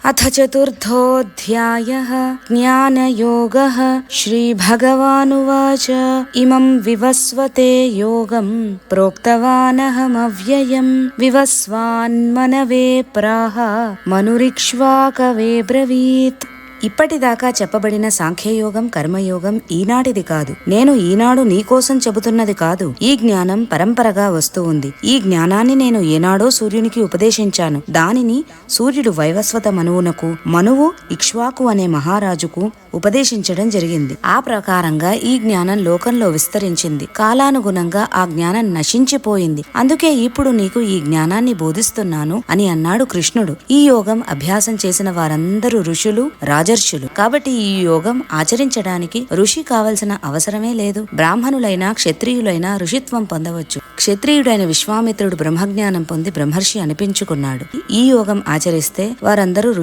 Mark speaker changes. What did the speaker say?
Speaker 1: అథ చతుర్థోऽధ్యాయః జ్ఞానయోగః. శ్రీభగవానువాచ ఇమం వివస్వతే యోగం ప్రోక్తవానహమవ్యయం వివస్వాన్మనవే ప్రాహ మనురిక్ష్వాకవే బ్రవీత్. ఇప్పటిదాకా చెప్పబడిన సాంఖ్యయోగం కర్మయోగం ఈనాటిది కాదు. నేను ఈనాడు నీకోసం చెబుతున్నది కాదు. ఈ జ్ఞానం పరంపరగా వస్తూ ఉంది. ఈ జ్ఞానాన్ని నేను ఏనాడో సూర్యునికి ఉపదేశించాను. దానిని సూర్యుడు వైవస్వత మనువునకు, మనువు ఇక్ష్వాకు అనే మహారాజుకు ఉపదేశించడం జరిగింది. ఆ ప్రకారంగా ఈ జ్ఞానం లోకంలో విస్తరించింది. కాలానుగుణంగా ఆ జ్ఞానం నశించిపోయింది. అందుకే ఇప్పుడు నీకు ఈ జ్ఞానాన్ని బోధిస్తున్నాను అని అన్నాడు కృష్ణుడు. ఈ యోగం అభ్యాసం చేసిన వారందరూ ఋషులు, రాజర్షులు. కాబట్టి ఈ యోగం ఆచరించడానికి ఋషి కావలసిన అవసరమే లేదు. బ్రాహ్మణులైనా క్షత్రియులైనా ఋషిత్వం పొందవచ్చు. క్షత్రియుడైన విశ్వామిత్రుడు బ్రహ్మజ్ఞానం పొంది బ్రహ్మర్షి అనిపించుకున్నాడు. ఈ యోగం ఆచరిస్తే వారందరూ